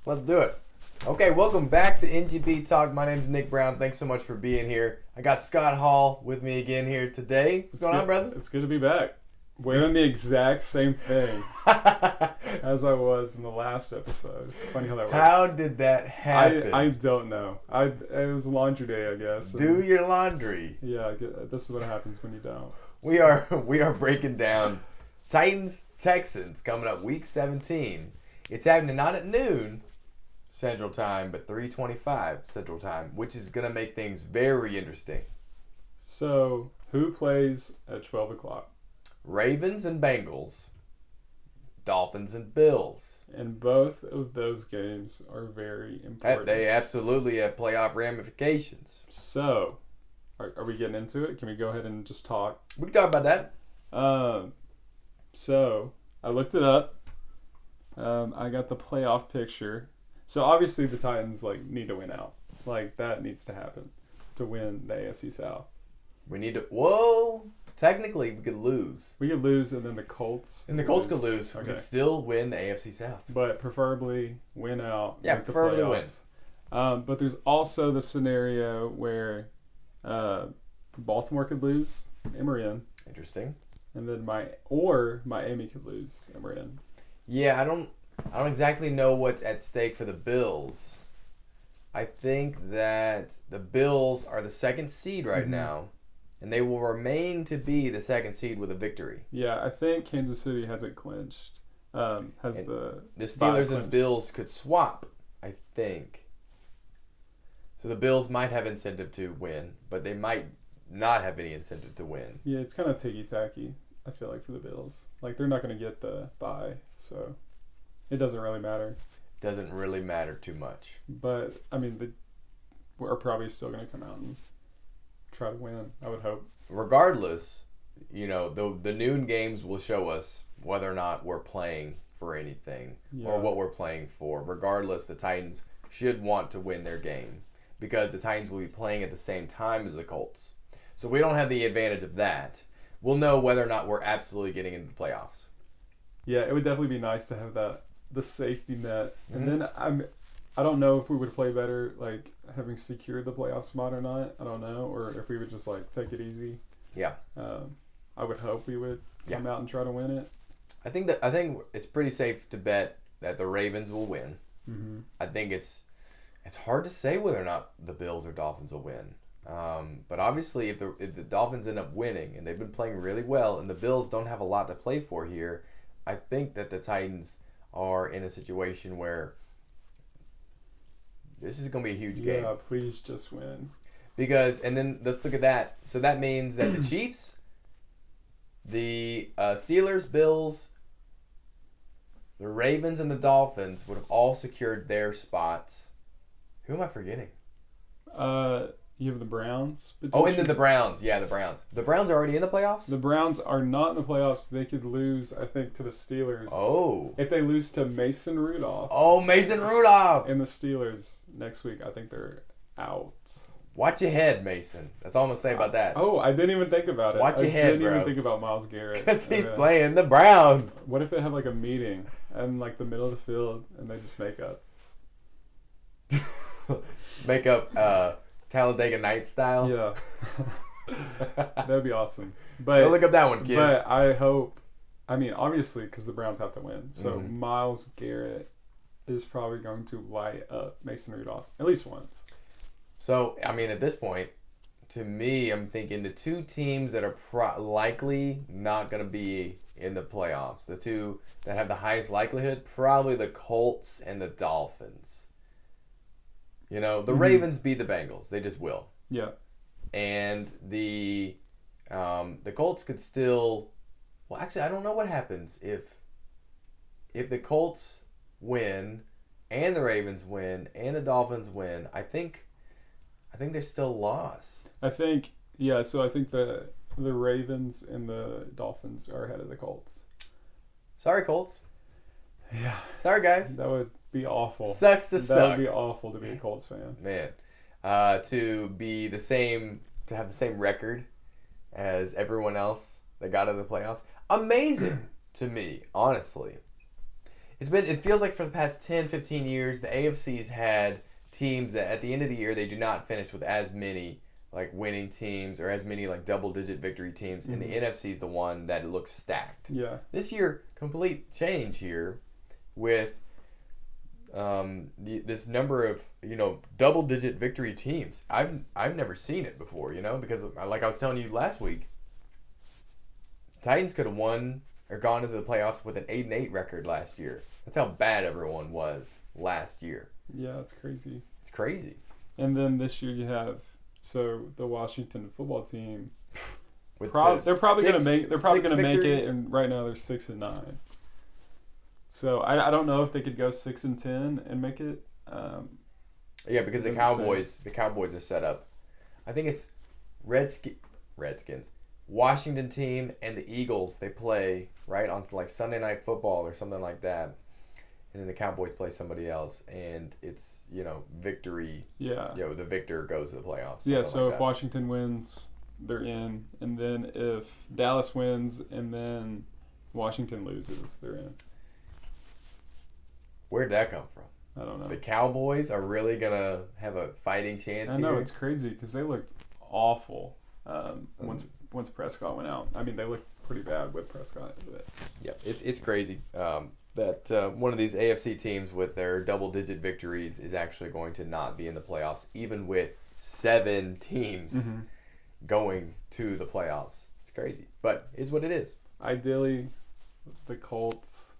Let's do it. Okay, welcome back to NGB Talk. My name's Nick Brown. Thanks so much for being here. I got Scott Hall with me again here today. What's going on, brother? It's good to be back. Wearing the exact same thing as I was in the last episode. It's funny how that works. How did that happen? I don't know. It was laundry day, I guess. Do your laundry. Yeah, this is what happens when you don't. We are breaking down Titans Texans coming up week 17. It's happening not at noon Central Time, but 3:25 Central Time, which is going to make things very interesting. So, who plays at 12 o'clock? Ravens and Bengals. Dolphins and Bills. And both of those games are very important. They absolutely have playoff ramifications. So, are we getting into it? Can we go ahead and just talk? We can talk about that. So, I looked it up. I got the playoff picture. So, obviously, the Titans need to win out. That needs to happen to win the AFC South. We need to... Whoa! Technically, we could lose. We could lose, and then the Colts... And the Colts could lose. Okay. We could still win the AFC South. But preferably win out. Yeah, preferably win. But there's also the scenario where Baltimore could lose, and we're in. Interesting. And then Miami could lose, and we're in. Yeah, I don't exactly know what's at stake for the Bills. I think that the Bills are the second seed right now, and they will remain to be the second seed with a victory. Yeah, I think Kansas City has it clinched. The Steelers and Bills could swap, I think. So the Bills might have incentive to win, but they might not have any incentive to win. Yeah, it's kind of ticky-tacky, I feel like, for the Bills. They're not going to get the bye, so it doesn't really matter. Doesn't really matter too much. But, I mean, we're probably still going to come out and try to win, I would hope. Regardless, the noon games will show us whether or not we're playing for anything or what we're playing for. Regardless, the Titans should want to win their game because the Titans will be playing at the same time as the Colts. So we don't have the advantage of that. We'll know whether or not we're absolutely getting into the playoffs. Yeah, it would definitely be nice to have the safety net. And then I don't know if we would play better, having secured the playoff spot or not. I don't know. Or if we would just, take it easy. Yeah. I would hope we would come out and try to win it. I think it's pretty safe to bet that the Ravens will win. Mm-hmm. I think it's hard to say whether or not the Bills or Dolphins will win. But obviously, if the Dolphins end up winning, and they've been playing really well, and the Bills don't have a lot to play for here, I think that the Titans are in a situation where this is going to be a huge game. Yeah, please just win. And then let's look at that. So that means that the Chiefs, the Steelers, Bills, the Ravens, and the Dolphins would have all secured their spots. Who am I forgetting? You have the Browns. Oh, and then the Browns. Yeah, the Browns. The Browns are already in the playoffs? The Browns are not in the playoffs. They could lose, I think, to the Steelers. Oh. If they lose to Mason Rudolph. Oh, Mason Rudolph! And the Steelers next week, I think they're out. Watch your head, Mason. That's all I'm going to say about that. Oh, I didn't even think about it. Watch your head, bro. I didn't even think about Myles Garrett. Because he's playing the Browns. What if they have a meeting in the middle of the field and they just make up? Make up Talladega Nights style? Yeah. That would be awesome. But go look up that one, kids. But I hope, obviously, because the Browns have to win. So Myles Garrett is probably going to light up Mason Rudolph at least once. So, at this point, to me, I'm thinking the two teams that are likely not going to be in the playoffs, the two that have the highest likelihood, probably the Colts and the Dolphins. The Ravens beat the Bengals. They just will. Yeah. And the Colts could still... Well, actually, I don't know what happens if the Colts win and the Ravens win and the Dolphins win. I think they're still lost. So I think the Ravens and the Dolphins are ahead of the Colts. Sorry, Colts. Yeah. Sorry, guys. That would be awful. Sucks to suck. That would be awful to be a Colts fan. Man. To have the same record as everyone else that got into the playoffs. Amazing to me, honestly. It feels like for the past 10, 15 years, the AFC's had teams that at the end of the year they do not finish with as many like winning teams or as many like double-digit victory teams, and the NFC is the one that looks stacked. Yeah. This year, complete change here with this number of double-digit victory teams. I've never seen it before, because like I was telling you last week, Titans could have won or gone into the playoffs with an 8-8 record last year. That's how bad everyone was last year. Yeah, it's crazy. It's crazy. And then this year you have the Washington football team. With they're probably going to make. They're probably going to make victories? it, and right now they're 6-9. So I don't know if they could go 6-10 and make it. Yeah, because the Cowboys are set up. I think it's Redskins, Washington team, and the Eagles. They play right on like Sunday Night Football or something like that. And then the Cowboys play somebody else, and it's, victory. Yeah. The victor goes to the playoffs. Yeah, so like if Washington wins, they're in. And then if Dallas wins and then Washington loses, they're in. Where'd that come from? I don't know. The Cowboys are really going to have a fighting chance here? I know, it's crazy because they looked awful once Prescott went out. I mean, they looked pretty bad with Prescott. But. Yeah, it's crazy. That one of these AFC teams with their double-digit victories is actually going to not be in the playoffs, even with 7 teams going to the playoffs. It's crazy, but it's what it is. Ideally, the Colts,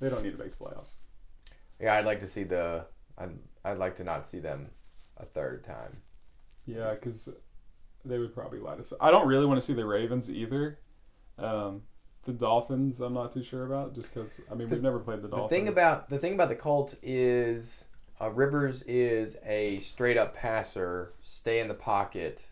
they don't need to make the playoffs. Yeah, I'd like to see I'd like to not see them a third time. Yeah, because they would probably let us. I don't really want to see the Ravens either. The Dolphins, I'm not too sure about, just because we've never played the Dolphins. The thing about the Colts is Rivers is a straight up passer, stay in the pocket,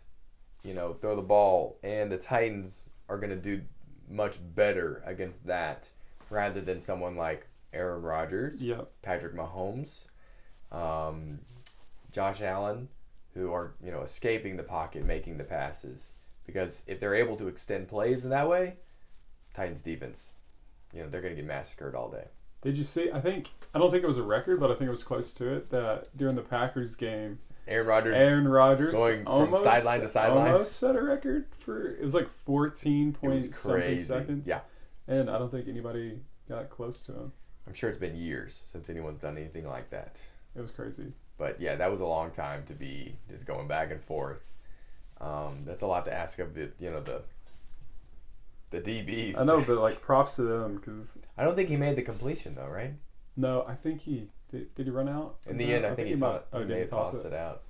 throw the ball, and the Titans are going to do much better against that rather than someone like Aaron Rodgers, Patrick Mahomes, Josh Allen, who are escaping the pocket, making the passes. Because if they're able to extend plays in that way, Titans defense, they're going to get massacred all day. Did you see? I don't think it was a record, but I think it was close to it, that during the Packers game, Aaron Rodgers going from sideline to sideline. Almost set a record it was like 14 point something seconds. Yeah. And I don't think anybody got close to him. I'm sure it's been years since anyone's done anything like that. It was crazy. But yeah, that was a long time to be just going back and forth. That's a lot to ask of the DBs. I know, but props to them because I don't think he made the completion though, right? No, I think he did. He run out in the end? I think he may have tossed it out.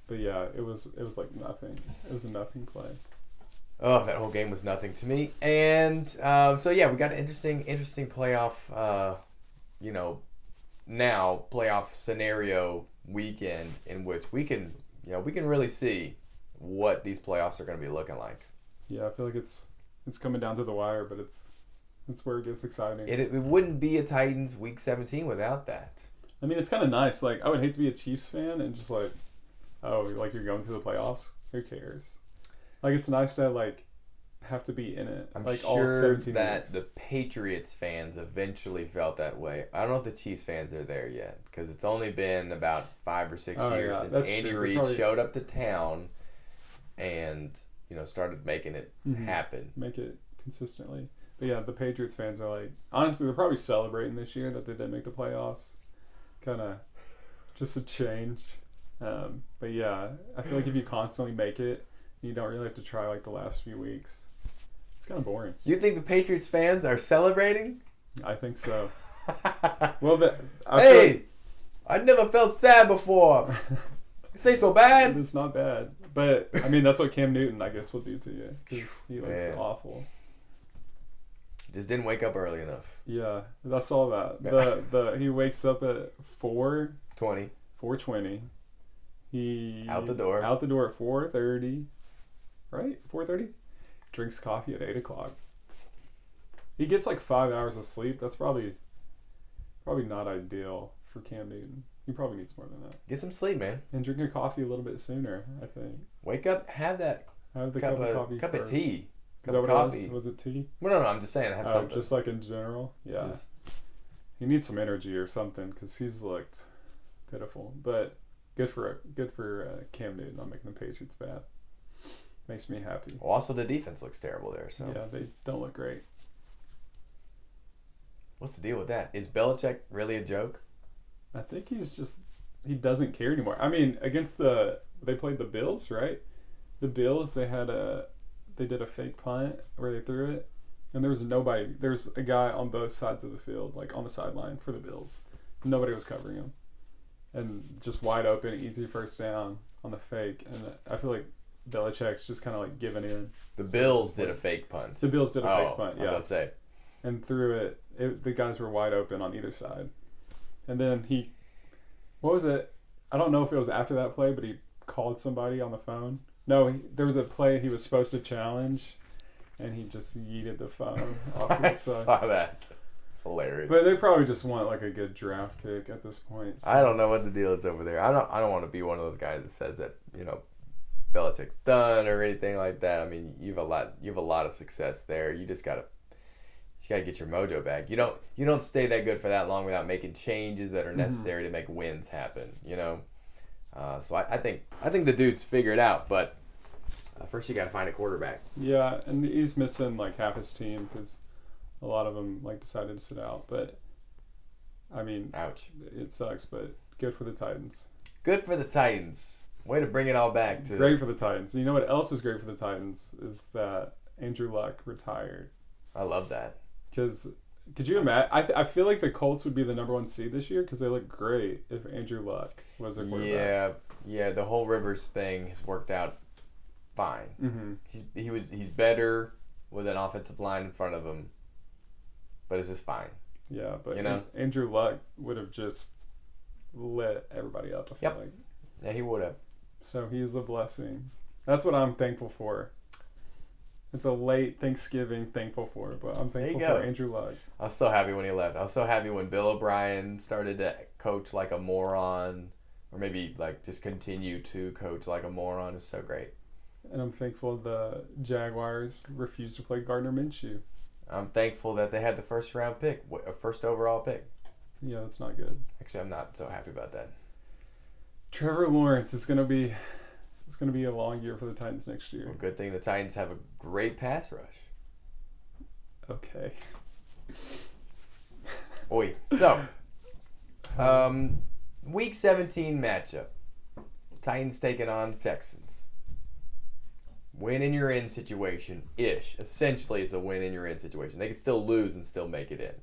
But yeah, it was like nothing. It was a nothing play. Oh, that whole game was nothing to me. And so yeah, we got an interesting playoff. Now playoff scenario weekend in which we can really see what these playoffs are going to be looking like. Yeah, I feel like it's coming down to the wire, but it's where it gets exciting. It wouldn't be a Titans Week 17 without that. I mean, it's kind of nice. I would hate to be a Chiefs fan and just you're going to the playoffs. Who cares? It's nice to have to be in it. I'm all sure 17 that minutes. the Patriots fans eventually felt that way. I don't know if the Chiefs fans are there yet because it's only been about 5 or 6 years since Andy Reid showed up to town and started making it happen. Make it consistently. But yeah, the Patriots fans are honestly, they're probably celebrating this year that they didn't make the playoffs. Kind of just a change. But yeah, I feel like if you constantly make it, you don't really have to try the last few weeks. It's kind of boring. You think the Patriots fans are celebrating? I think so. Well, I never felt sad before. This ain't so bad. It's not bad. But, that's what Cam Newton, I guess, will do to you. Because he looks awful. Just didn't wake up early enough. Yeah, I saw that. He wakes up at 4:20. He out the door at 4:30. Right? 4:30? Drinks coffee at 8 o'clock. He gets 5 hours of sleep. That's probably not ideal for Cam Newton. He probably needs more than that. Get some sleep, man. And drink your coffee a little bit sooner, I think. Wake up, have the cup of coffee. Cup of tea. Is that what coffee. Was it tea? Well, no, I'm just saying have something. Just in general? Yeah. He needs some energy or something because he's looked pitiful. But good for Cam Newton on making the Patriots bad. Makes me happy. Well, also the defense looks terrible there. So yeah, they don't look great. What's the deal with that? Is Belichick really a joke? I think he doesn't care anymore. I mean, they played the Bills, right? The Bills, they did a fake punt where they threw it, and there was nobody. There's a guy on both sides of the field, like on the sideline for the Bills. Nobody was covering him, and just wide open, easy first down on the fake. And I feel like Belichick's just kind of like giving in. The Bills did a fake punt. The Bills did a fake punt. Yeah, I was about to say. And threw it. The guys were wide open on either side, and then what was it? I don't know if it was after that play, but he called somebody on the phone. No, there was a play he was supposed to challenge, and he just yeeted the phone off to the side. I saw that. It's hilarious. But they probably just want like a good draft pick at this point. So. I don't know what the deal is over there. I don't want to be one of those guys that says that Belichick's done or anything like that. I mean, you have a lot of success there. You just gotta get your mojo back. You don't stay that good for that long without making changes that are necessary to make wins happen. So I think the dude's figured out, but first you got to find a quarterback. Yeah, and he's missing like half his team because a lot of them like decided to sit out. But I mean, ouch, it sucks. But good for the Titans. Good for the Titans. Way to bring it all back to. Great for the Titans. You know what else is great for the Titans is that Andrew Luck retired. I love that. Because could you imagine? I feel like the Colts would be the number 1 seed this year because they look great if Andrew Luck was their quarterback. Yeah. The whole Rivers thing has worked out fine. Mm-hmm. He's better with an offensive line in front of him, but it's just fine. Yeah, but Andrew Luck would have just lit everybody up. I feel like. Yeah, he would have. So he is a blessing. That's what I'm thankful for. It's a late Thanksgiving thankful for, but I'm thankful for Andrew Luck. I was so happy when he left. I was so happy when Bill O'Brien started to coach like a moron, or maybe like just continue to coach like a moron. It's so great. And I'm thankful the Jaguars refused to play Gardner Minshew. I'm thankful that they had the first overall pick. Yeah, that's not good. Actually, I'm not so happy about that. Trevor Lawrence is going to be... It's going to be a long year for the Titans next year. Well, good thing the Titans have a great pass rush. Okay. So, Week 17 matchup. Titans taking on the Texans. Win and you're in situation-ish. Essentially, it's a win and you're in situation. They could still lose and still make it in.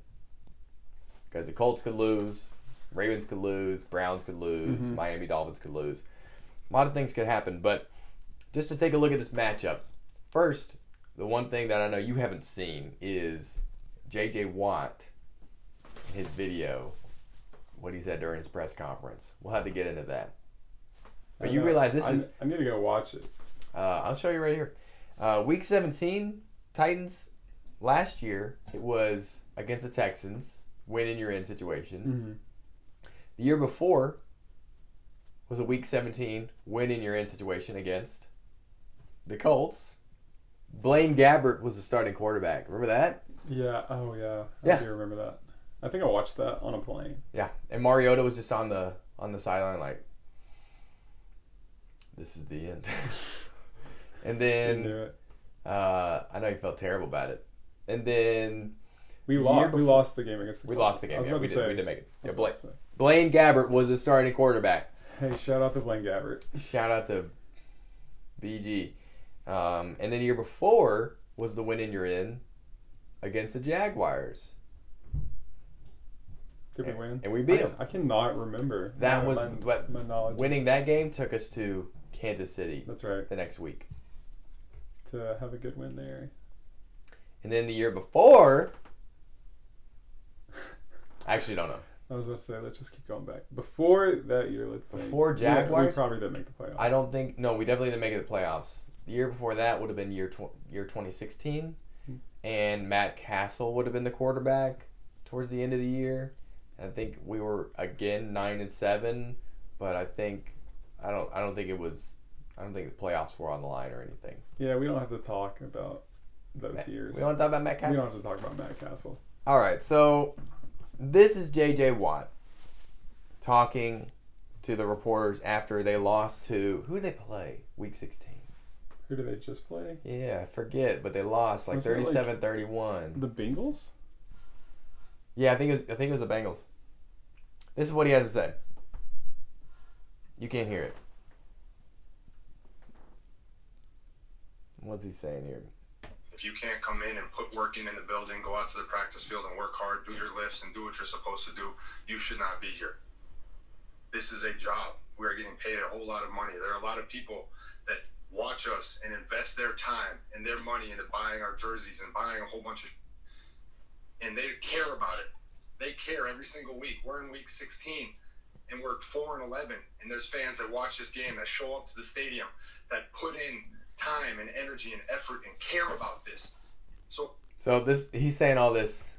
Because the Colts could lose, Ravens could lose, Browns could lose, Miami Dolphins could lose. A lot of things could happen, but just to take a look at this matchup. First, the one thing that I know you haven't seen is J.J. Watt, his video, what he said during his press conference. We'll have to get into that. But you realize this is... I need to go watch it. I'll show you right here. Week 17, Titans, last year, it was against the Texans, win and you're in situation. Mm-hmm. The year before was a Week 17 win and you're in situation against the Colts. Blaine Gabbert was the starting quarterback. Remember that? Yeah. Oh, yeah. I do remember that. I think I watched that on a plane. Yeah. And Mariota was just on the sideline like, this is the end. And then I know he felt terrible about it. And then we lost the game against the Colts. We lost the game. Yeah, we did make it. Yeah, Blaine Gabbert was the starting quarterback. Hey, shout out to Blaine Gabbert. Shout out to BG. And then the year before was the win and you're in against the Jaguars. Did we win? And we beat them. I cannot remember. That was my knowledge. Winning that game took us to Kansas City. That's right. The next week. To have a good win there. And then the year before, I actually don't know. I was about to say, let's just keep going back. Before that year, let's think. Before Jaguars? We probably didn't make the playoffs. I don't think... No, we definitely didn't make it the playoffs. The year before that would have been year 2016. And Matt Castle would have been the quarterback towards the end of the year. I think we were, again, 9-7. But I think... I don't think the playoffs were on the line or anything. Yeah, we don't have to talk about those years. We don't talk about Matt Castle? We don't have to talk about Matt Castle. All right, so... This is J.J. Watt talking to the reporters after they lost to... Who did they play? Week 16. Who did they just play? Yeah, I forget, but they lost like 37-31. The Bengals? Yeah, I think it was the Bengals. This is what he has to say. You can't hear it. What's he saying here? If you can't come in and put work in the building, go out to the practice field and work hard, do your lifts and do what you're supposed to do, you should not be here. This is a job. We are getting paid a whole lot of money. There are a lot of people that watch us and invest their time and their money into buying our jerseys and buying a whole bunch of and they care about it. They care every single week. We're in week 16 and we're 4-11, and there's fans that watch this game, that show up to the stadium, that put in time and energy and effort and care about this. So this, he's saying all this.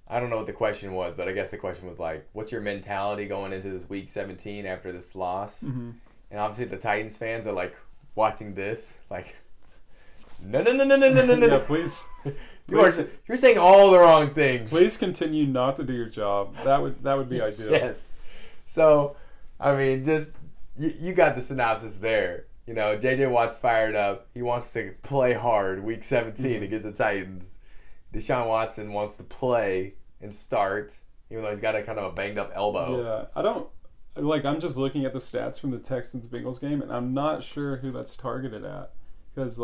I don't know what the question was, but I guess the question was like, what's your mentality going into this week 17 after this loss? Mm-hmm. And obviously the Titans fans are like watching this, like, no. Yeah, please. You're saying all the wrong things. Please continue not to do your job. That would be ideal. Yes. So, I mean, just you got the synopsis there. You know, J.J. Watt's fired up. He wants to play hard Week 17 against the Titans. Deshaun Watson wants to play and start, even though he's got a kind of a banged up elbow. Yeah, I'm just looking at the stats from the Texans-Bengals game, and I'm not sure who that's targeted at. Because,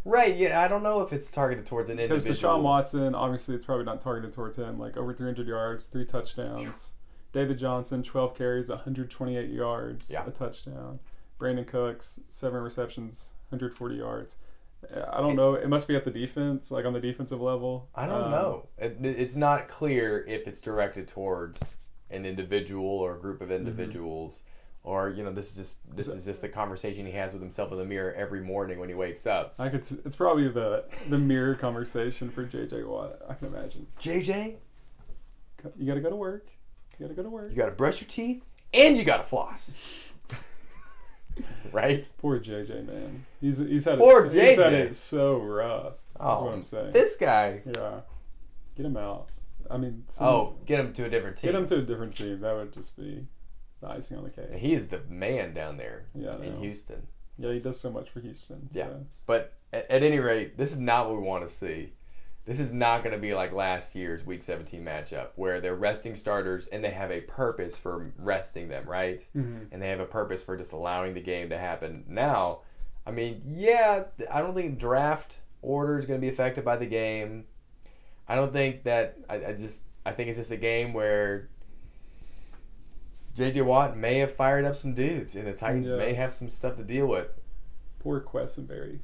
Right, yeah, I don't know if it's targeted towards an individual. Because Deshaun Watson, obviously, it's probably not targeted towards him. Like, over 300 yards, 3 touchdowns. David Johnson, 12 carries, 128 yards, a touchdown. Brandon Cooks, 7 receptions, 140 yards. I don't know. It must be at the defense, like on the defensive level. I don't know. It's not clear if it's directed towards an individual or a group of individuals, or this is just the conversation he has with himself in the mirror every morning when he wakes up. It's probably the mirror conversation for J.J. Watt. I can imagine. JJ, you got to go to work. You got to brush your teeth, and you got to floss. Right? Poor JJ, man. He's had it so rough. That's what I'm saying. This guy. Yeah. Get him out. I mean, get him to a different team. Get him to a different team. That would just be the icing on the cake. He is the man down there in Houston. Yeah, he does so much for Houston. Yeah. So. But at any rate, this is not what we want to see. This is not going to be like last year's Week 17 matchup where they're resting starters and they have a purpose for resting them, right? Mm-hmm. And they have a purpose for just allowing the game to happen. Now, I mean, yeah, I don't think draft order is going to be affected by the game. I don't think that – I think it's just a game where J.J. Watt may have fired up some dudes and the Titans may have some stuff to deal with. Poor Quessenberry.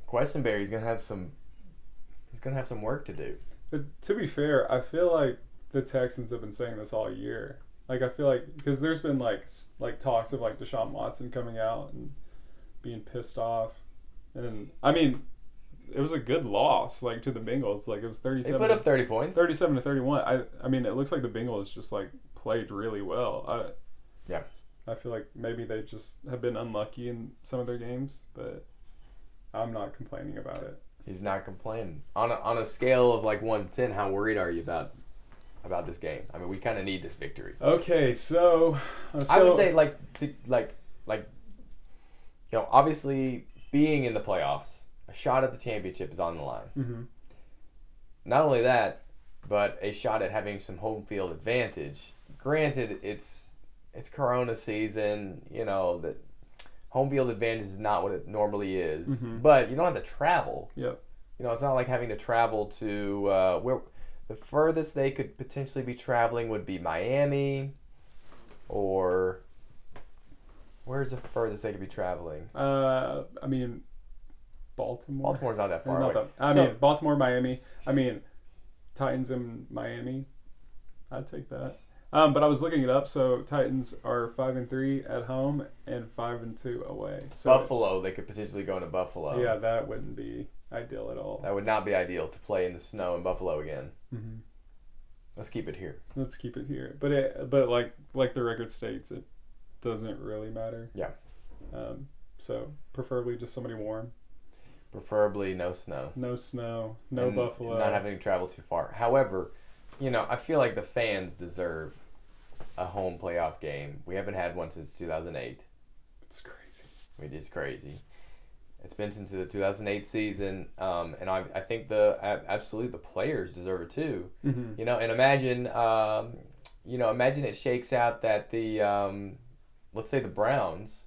Quessenberry's going to have some – he's going to have some work to do. But to be fair, I feel like the Texans have been saying this all year. Like, I feel like, because there's been like talks of like Deshaun Watson coming out and being pissed off. And I mean, it was a good loss, like to the Bengals. Like it was 37. They put up 30 points. 37-31. I mean, it looks like the Bengals just like played really well. I feel like maybe they just have been unlucky in some of their games, but I'm not complaining about it. He's not complaining. On a scale of like 1 to 10, how worried are you about this game? I mean, we kind of need this victory. Okay, so I would say obviously being in the playoffs, a shot at the championship is on the line. Mm-hmm. Not only that, but a shot at having some home field advantage. Granted, it's Corona season. That. Home field advantage is not what it normally is, but you don't have to travel. Yep. It's not like having to travel to where the furthest they could potentially be traveling would be Miami, or where's the furthest they could be traveling? I mean, Baltimore. Baltimore's not that far away. I mean, Baltimore, Miami. I mean, Titans in Miami. I'd take that. But I was looking it up. So Titans are 5-3 at home and 5-2 away. So Buffalo, they could potentially go into Buffalo. Yeah, that wouldn't be ideal at all. That would not be ideal to play in the snow in Buffalo again. Mm-hmm. Let's keep it here. But like the record states, it doesn't really matter. Yeah. So preferably just somebody warm. Preferably no snow. No snow. No Buffalo. Not having to travel too far. However, I feel like the fans deserve a home playoff game. We haven't had one since 2008. It's crazy. It is crazy. It's been since the 2008 season, and I think absolutely the players deserve it too. Mm-hmm. And imagine imagine it shakes out that the let's say the Browns,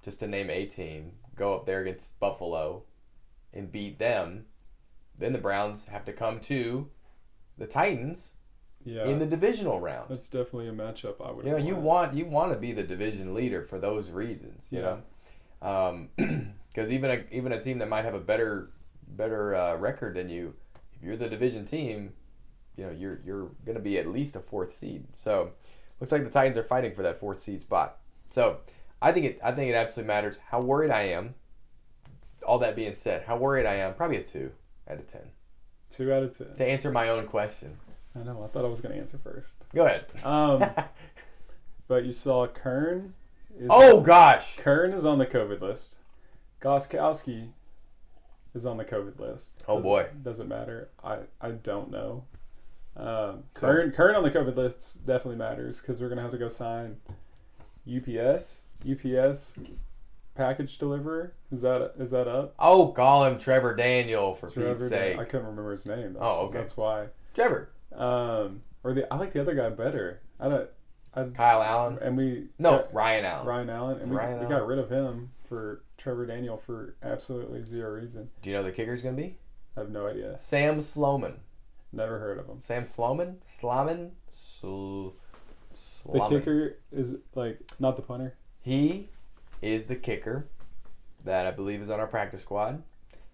just to name a team, go up there against Buffalo and beat them. Then the Browns have to come to the Titans in the divisional round. That's definitely a matchup I would. You want to be the division leader for those reasons. You know. Because even a team that might have a better record than you, if you're the division team, you're going to be at least a 4th seed. So looks like the Titans are fighting for that 4th seed spot. So I think it absolutely matters how worried I am. All that being said, how worried I am, probably a 2 out of 10. 2 out of 10. To answer my own question. I know. I thought I was going to answer first. Go ahead. But you saw Kern. Gosh! Kern is on the COVID list. Goskowski is on the COVID list. Boy. Doesn't matter. I don't know. Kern on the COVID list definitely matters because we're going to have to go sign UPS package deliverer. Is that up? Oh, call him Trevor Daniel for Pete's sake. I couldn't remember his name. Okay. That's why. Trevor. I like the other guy better. Kyle Allen. And Ryan Allen. Ryan Allen. And we got rid of him for Trevor Daniel for absolutely zero reason. Do you know who the kicker's going to be? I have no idea. Sam Sloman. Never heard of him. Sam Sloman? Sloman? The kicker is not the punter. He is the kicker that I believe is on our practice squad.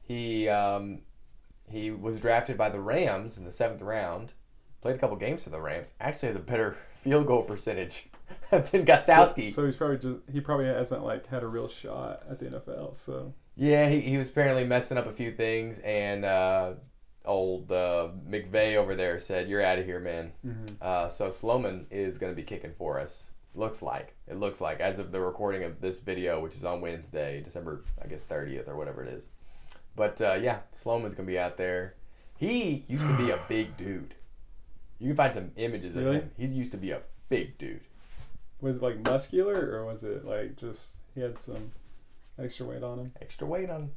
He was drafted by the Rams in the 7th round. Played a couple games for the Rams. Actually has a better field goal percentage than Gostowski. So he probably hasn't had a real shot at the NFL. So yeah, he was apparently messing up a few things, and old McVay over there said, "You're out of here, man." Mm-hmm. So Sloman is going to be kicking for us. It looks like as of the recording of this video, which is on Wednesday, December 30th or whatever it is. But Sloman's going to be out there. He used to be a big dude. You can find some images of him. He used to be a big dude. Was it muscular, or was it just he had some extra weight on him? Extra weight on him.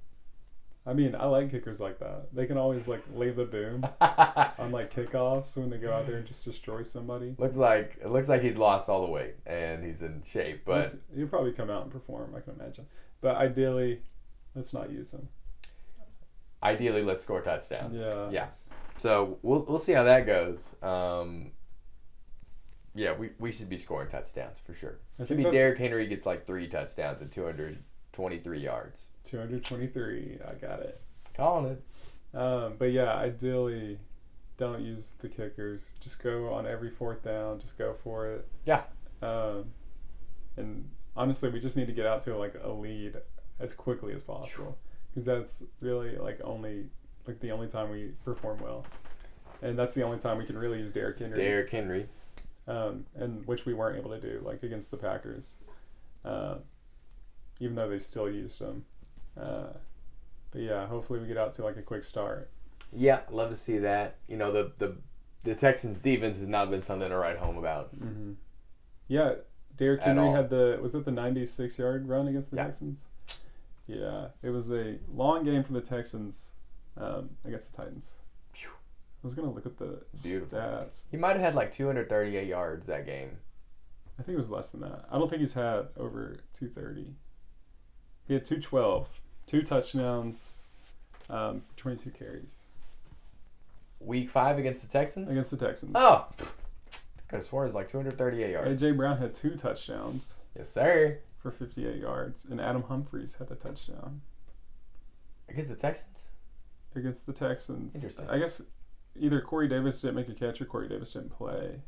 I mean, I like kickers like that. They can always lay the boom on kickoffs when they go out there and just destroy somebody. Looks like he's lost all the weight and he's in shape, but he'll probably come out and perform, I can imagine. But ideally, let's not use him. Ideally, let's score touchdowns. Yeah. So we'll see how that goes. We should be scoring touchdowns for sure. It should be Derrick Henry gets 3 touchdowns and 223 yards. 223. I got it. Calling it. But yeah, ideally, don't use the kickers. Just go on every 4th down. Just go for it. Yeah. And honestly, we just need to get out to a lead as quickly as possible, because that's really the only time we perform well, and that's the only time we can really use Derrick Henry. And which we weren't able to do against the Packers, even though they still used him. But yeah, hopefully we get out to a quick start. Yeah, I'd love to see that. The Texans defense has not been something to write home about. Mm-hmm. Yeah, Derrick Henry had the 96-yard run against the Texans? Yeah, it was a long game for the Texans against the Titans. Phew. I was going to look at the stats. He might have had 238 yards that game. I think it was less than that. I don't think he's had over 230. He had 212, 2 touchdowns, 22 carries. Week 5 against the Texans? Against the Texans. Oh! Could have sworn it was 238 yards. A.J. Brown had 2 touchdowns. Yes, sir. For 58 yards. And Adam Humphries had a touchdown. Against the Texans? Against the Texans. Interesting. I guess either Corey Davis didn't make a catch or Corey Davis didn't play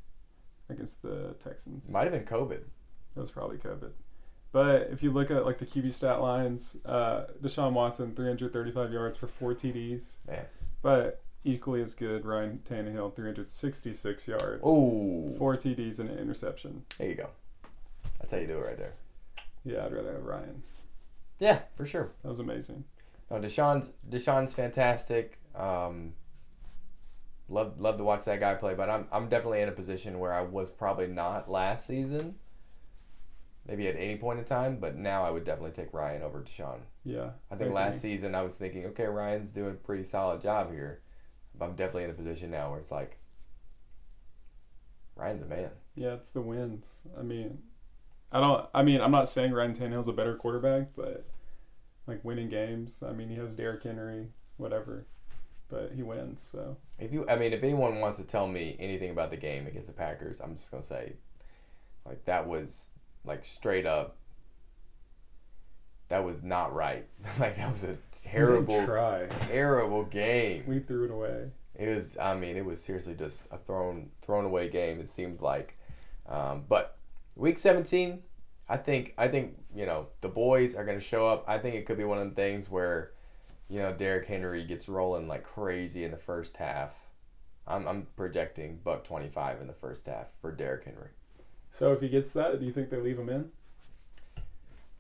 against the Texans. Might have been COVID. It was probably COVID. But if you look at the QB stat lines, Deshaun Watson, 335 yards for 4 TDs. Man. But equally as good, Ryan Tannehill, 366 yards. Ooh. 4 TDs and an interception. There you go. That's how you do it right there. Yeah, I'd rather have Ryan. Yeah, for sure. That was amazing. No, Deshaun's fantastic. love to watch that guy play. But I'm definitely in a position where I was probably not last season. Maybe at any point in time, but now I would definitely take Ryan over Deshaun. Yeah. I think last season I was thinking, okay, Ryan's doing a pretty solid job here. But I'm definitely in a position now where it's like, Ryan's a man. Yeah, it's the wins. I'm not saying Ryan Tannehill's a better quarterback, but like winning games, he has Derrick Henry, whatever. But he wins, so. If anyone wants to tell me anything about the game against the Packers, I'm just going to say, like, that was, like, straight up, that was not right. Like, that was a terrible game. We threw it away. It was seriously just a thrown away game, it seems like. But week 17, I think the boys are going to show up. I think it could be one of them things where, Derrick Henry gets rolling like crazy in the first half. I'm projecting $125 in the first half for Derrick Henry. So if he gets that, do you think they leave him in?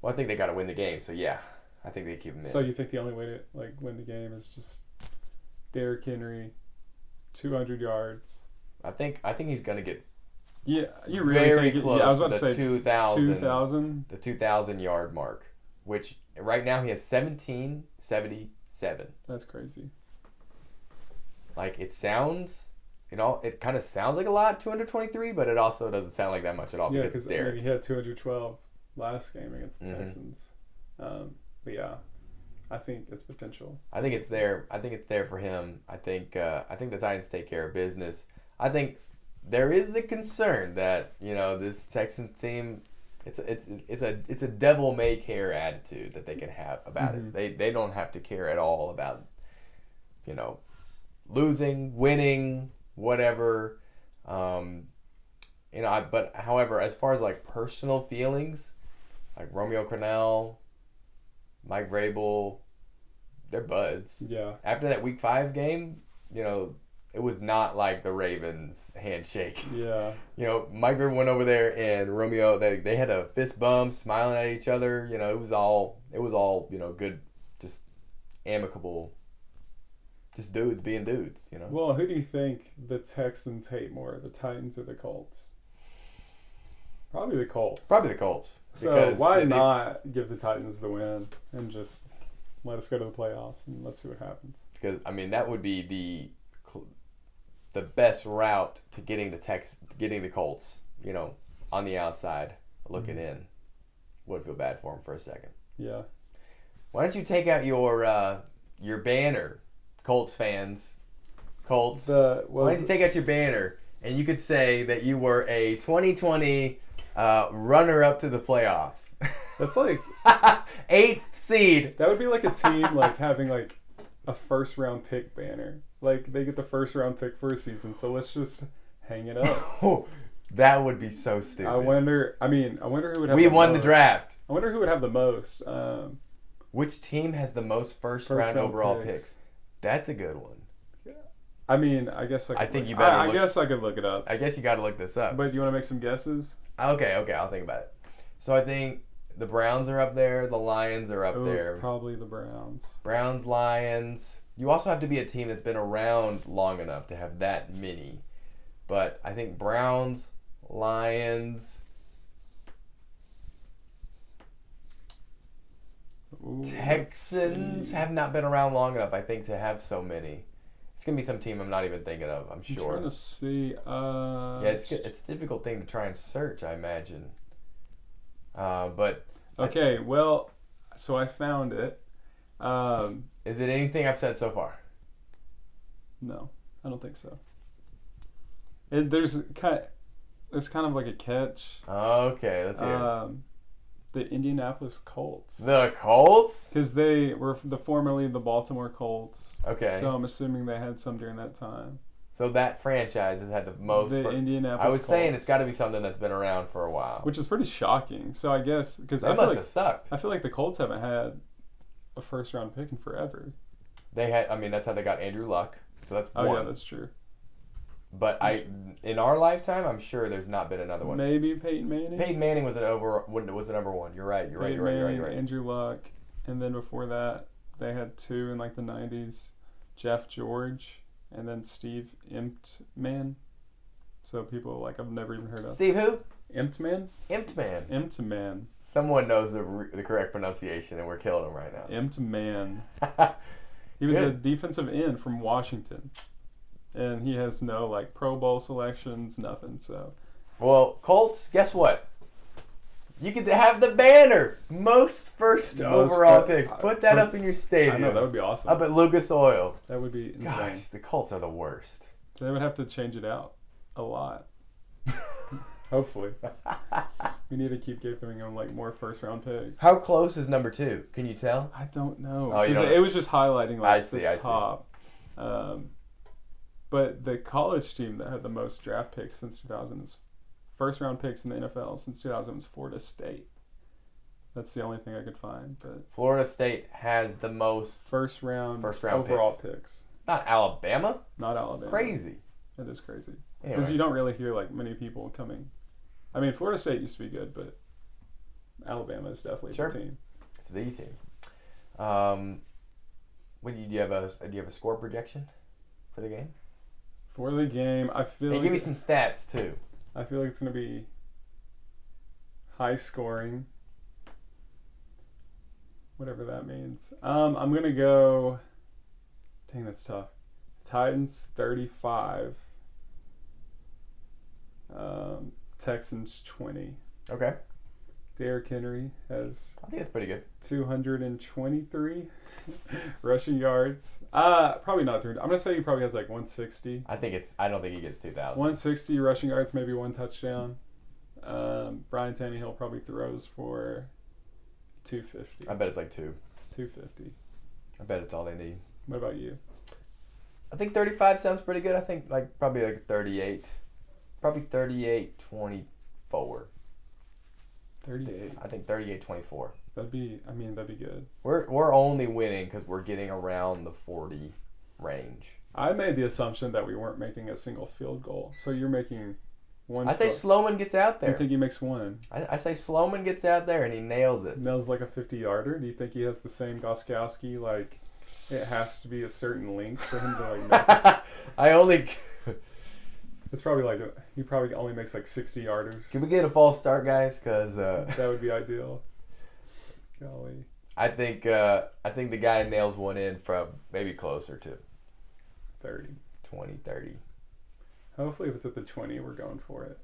Well, I think they got to win the game, so yeah, I think they keep him in. So you think the only way to win the game is just Derrick Henry, 200 yards? I think he's gonna get. Yeah, you really very think close. Yeah, I was about to to say 2,000. The 2,000 yard mark, which right now he has 1777. That's crazy. Like it sounds. It kind of sounds like a lot, 223, but it also doesn't sound like that much at all. Yeah, because he had 212 last game against the Texans. But yeah, I think it's potential. I think it's there. I think it's there for him. I think the Titans take care of business. I think there is the concern that this Texans team, it's a devil may care attitude that they can have about it. They don't have to care at all about losing, winning, whatever. But however, as far as like personal feelings, like Romeo Crennel, Mike Vrabel, they're buds. Yeah. After that Week 5 game, it was not like the Ravens handshake. Yeah. Mike Vrabel went over there and Romeo, they had a fist bump, smiling at each other. It was all good, just amicable, just dudes being dudes. Well, who do you think the Texans hate more, the Titans or the Colts? Probably the Colts. So why not give the Titans the win and just let us go to the playoffs and let's see what happens? Because that would be the best route to getting the Colts, on the outside looking in. Would feel bad for them for a second. Yeah. Why don't you take out your banner, Colts fans? Colts. Why don't you take out your banner and you could say that you were a 2020 runner-up to the playoffs. That's like 8th seed. That would be like a team like having like a first-round pick banner. Like they get the first-round pick for a season, so let's just hang it up. That would be so stupid. I wonder who would have. We won the draft. I wonder who would have the most. Which team has the most first-round overall picks? That's a good one. I guess I could look it up. I guess you got to look this up. But you want to make some guesses? Okay, I'll think about it. So I think the Browns are up there. The Lions are up there. Probably the Browns. Browns, Lions. You also have to be a team that's been around long enough to have that many. But I think Browns, Lions, Texans have not been around long enough, I think, to have so many. It's going to be some team I'm not even thinking of, I'm sure. I'm trying to see. It's a difficult thing to try and search, I imagine. But okay, well, so I found it. Is it anything I've said so far? No, I don't think so. There's kind of like a catch. Okay, let's hear it. The Indianapolis Colts. The Colts? Because they were formerly the Baltimore Colts. Okay. So I'm assuming they had some during that time. So that franchise has had the most. Indianapolis I was Colts. saying it's got to be something that's been around for a while. Which is pretty shocking. So I guess because they must have sucked. I feel like the Colts haven't had a first round pick in forever. They had. That's how they got Andrew Luck. So that's one. Oh yeah, that's true. But in our lifetime, I'm sure there's not been another one. Maybe Peyton Manning. Peyton Manning was the number one. You're right. You're right. Andrew Luck, and then before that, they had two in like the '90s. Jeff George. and then Steve Imtman. So people like I've never even heard of. Steve who? Imtman? Imtman. Imtman. Someone knows the correct pronunciation, and we're killing him right now. Imtman. He was a defensive end from Washington. And he has no, like, Pro Bowl selections, nothing, so. Well, Colts, guess what? You get to have the banner. Most first overall picks. Put that up in your stadium. I know, that would be awesome. Up at Lucas Oil. That would be insane. Gosh, the Colts are the worst. They would have to change it out a lot. Hopefully. We need to keep giving them, like, more first-round picks. How close is number 2? Can you tell? I don't know. Oh, Because it was just highlighting, like, the top. But the college team that had the most draft picks since 2000 is first-round picks in the NFL since 2000 was Florida State. That's the only thing I could find. But Florida State has the most first round overall picks. Not Alabama? Not Alabama. Crazy. It is crazy. Anyway. Because you don't really hear like many people coming. I mean, Florida State used to be good, but Alabama is definitely the team. It's the team. What do you have a score projection for the game? For the game, I feel like... Give me some stats, too. I feel like it's going to be high scoring. Whatever that means. I'm going to go... Dang, that's tough. Titans, 35. Texans, 20. Okay. Derrick Henry has... I think that's pretty good. 223 rushing yards. Probably not 300. I'm gonna say he probably has like 160. I don't think he gets 2,000. 160 rushing yards, maybe one touchdown. Brian Tannehill probably throws for 250. I bet it's like 2. 250. I bet it's all they need. What about you? I think 35 sounds pretty good. I think probably like 38. Probably 38-24. 38. I think 38-24. That'd be good. We're only winning because we're getting around the 40 range. I made the assumption that we weren't making a single field goal. So you're making one. I say Sloman gets out there. You think he makes one? I say Sloman gets out there and he nails it. Nails like a 50-yarder. Do you think he has the same Gostkowski? Like, it has to be a certain length for him to like make it? It's probably like he probably only makes like 60-yarders. Can we get a false start, guys? Because that would be ideal. Golly. I think the guy nails one in from maybe closer to 30. 20, 30. Hopefully, if it's at the 20, we're going for it.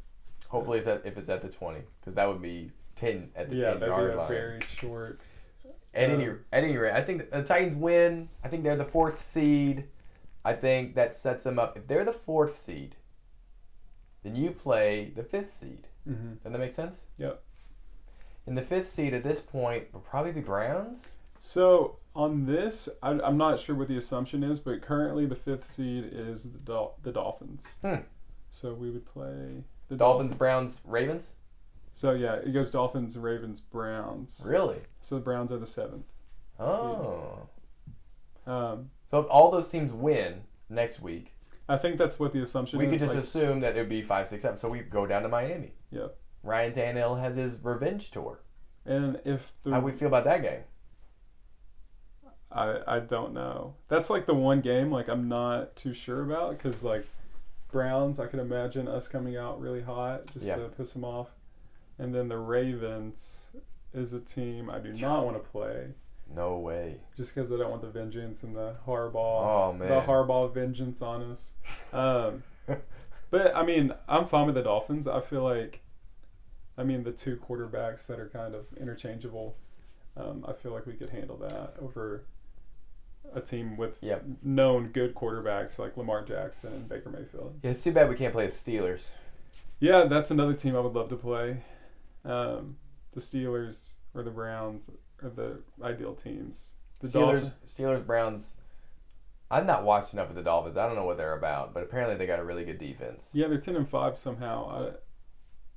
Hopefully, if it's at the 20, because that would be 10 at the 10-yard line. Yeah, that'd be a very short. At any rate, I think the Titans win. I think they're the 4th seed. I think that sets them up. If they're the 4th seed, then you play the 5th seed. Mm-hmm. Does that make sense? Yep. And the 5th seed at this point will probably be Browns. So on this, I'm not sure what the assumption is, but currently the 5th seed is the Dolphins. So we would play the Dolphins, Browns, Ravens? So yeah, it goes Dolphins, Ravens, Browns. Really? So the Browns are the 7th. Oh. So if all those teams win next week, I think that's what the assumption is. We could just assume that it would be 5, 6, 7. So we go down to Miami. Yep. Ryan Tannehill has his revenge tour. And if how do we feel about that game? I don't know. That's like the one game like I'm not too sure about because like Browns, I could imagine us coming out really hot just to piss them off. And then the Ravens is a team I do not want to play. No way. Just because I don't want the vengeance and the Harbaugh vengeance on us. But I mean, I'm fine with the Dolphins. I feel like, the 2 quarterbacks that are kind of interchangeable. I feel like we could handle that over a team with known good quarterbacks like Lamar Jackson and Baker Mayfield. Yeah, it's too bad we can't play the Steelers. Yeah, that's another team I would love to play. The Steelers or the Browns are the ideal teas. The Steelers, Browns. I've not watched enough of the Dolphins. I don't know what they're about, but apparently they got a really good defense. Yeah, they're 10-5 somehow.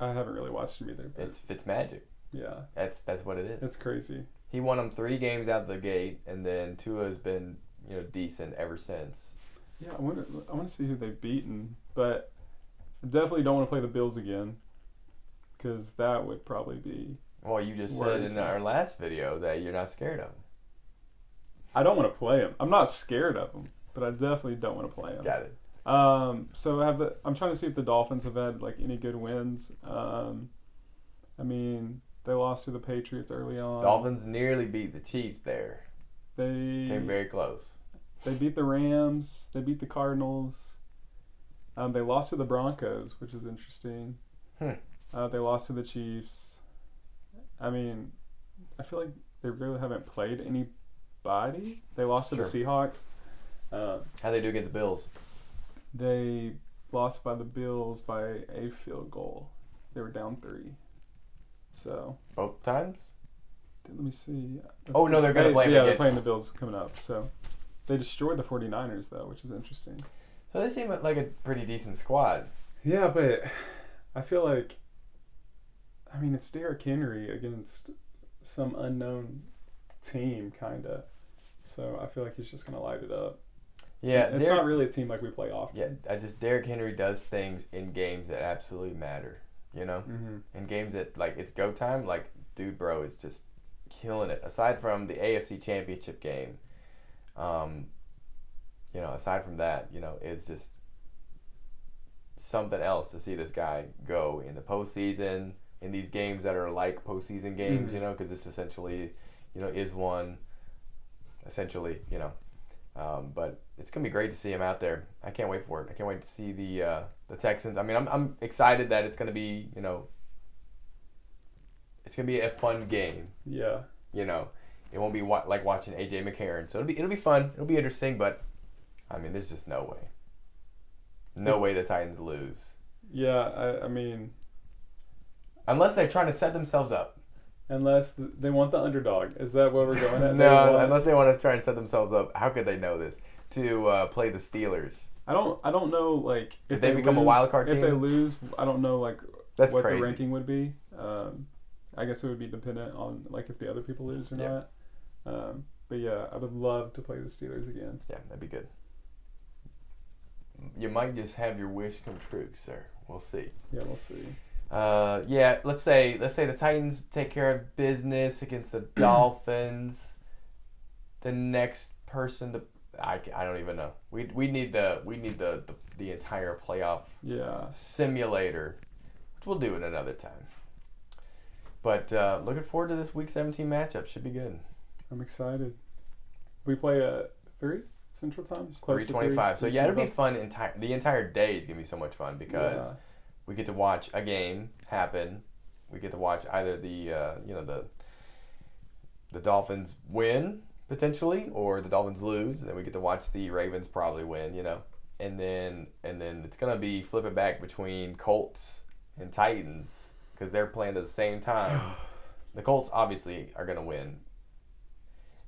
I haven't really watched them either. It's Fitzmagic. Yeah, that's what it is. It's crazy. He won them 3 games out the gate, and then Tua has been decent ever since. Yeah, I want to see who they've beaten, but I definitely don't want to play the Bills again because that would probably be. Well, you just said in our last video that you're not scared of them. I don't want to play them. I'm not scared of them. but I definitely don't want to play them. Got it. So I'm trying to see if the Dolphins have had like any good wins. I mean, they lost to the Patriots early on. Dolphins nearly beat the Chiefs there. They came very close. They beat the Rams. They beat the Cardinals. They lost to the Broncos, which is interesting. They lost to the Chiefs. I mean, I feel like they really haven't played anybody. They lost to the Seahawks. How'd they do against the Bills? They lost by the Bills by a field goal. They were down 3. So both times? Let me see. No, they're going to play them again. They're playing the Bills coming up. So they destroyed the 49ers, though, which is interesting. So they seem like a pretty decent squad. Yeah, but I feel like, I mean, it's Derrick Henry against some unknown team, kind of. So I feel like he's just going to light it up. Yeah, it's not really a team like we play often. Yeah, Derrick Henry does things in games that absolutely matter, you know? Mm-hmm. In games that, like, it's go time, like, dude, bro, is just killing it. Aside from the AFC Championship game, you know, aside from that, you know, it's just something else to see this guy go in the postseason, in these games that are like postseason games, you know, because this essentially, you know, is one, essentially, you know. But it's gonna be great to see him out there. I can't wait for it. I can't wait to see the Texans. I mean, I'm excited that it's gonna be, you know, it's gonna be a fun game. Yeah. You know, it won't be like watching AJ McCarron. So it'll be fun. It'll be interesting. But I mean, there's just no way. No way the Titans lose. Yeah, I mean, unless they're trying to set themselves up. Unless they want the underdog. Is that what we're going at? No, unless they want to try and set themselves up. How could they know this? To play the Steelers. I don't know, like, if they become a wild card team. If they lose, I don't know, like, that's what crazy. The ranking would be. I guess it would be dependent on, like, if the other people lose or not. But yeah, I would love to play the Steelers again. Yeah, that'd be good. You might just have your wish come true, sir. We'll see. Yeah, we'll see. Yeah, let's say the Titans take care of business against the Dolphins. The next person to I don't even know. We need the entire playoff simulator, which we'll do it another time. But looking forward to this Week 17 matchup. Should be good. I'm excited. We play at 3 Central Time. 3:25. So yeah, it'll be fun. The entire day is gonna be so much fun because we get to watch a game happen. We get to watch either the Dolphins win potentially, or the Dolphins lose, and then we get to watch the Ravens probably win. You know, and then it's gonna be flipping back between Colts and Titans because they're playing at the same time. The Colts obviously are gonna win.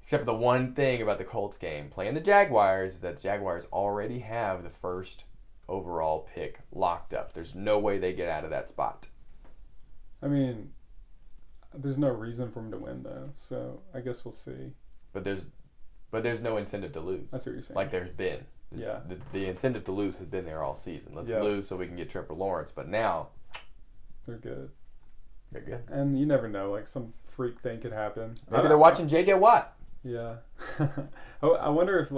Except for the one thing about the Colts game, playing the Jaguars, that the Jaguars already have the first overall pick locked up. There's no way they get out of that spot. I mean, there's no reason for them to win though, so I guess we'll see. But there's no incentive to lose. That's what you're saying. Like there's been. Yeah. The incentive to lose has been there all season. Let's lose so we can get Trevor Lawrence. But now they're good. They're good. And you never know, like some freak thing could happen. Maybe they're watching J.J. Watt. Yeah. I wonder if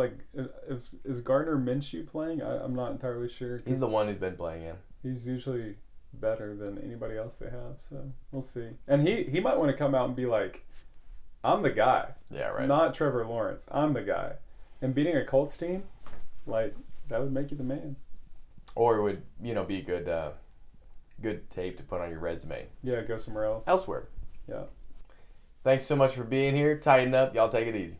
is Gardner Minshew playing? I'm not entirely sure. He's the one who's been playing, yeah. He's usually better than anybody else they have, so we'll see. And he might want to come out and be like, I'm the guy. Yeah, right. Not Trevor Lawrence. I'm the guy. And beating a Colts team, like, that would make you the man. Or it would, be good tape to put on your resume. Yeah, go somewhere else. Elsewhere. Yeah. Thanks so much for being here. Tighten up. Y'all take it easy.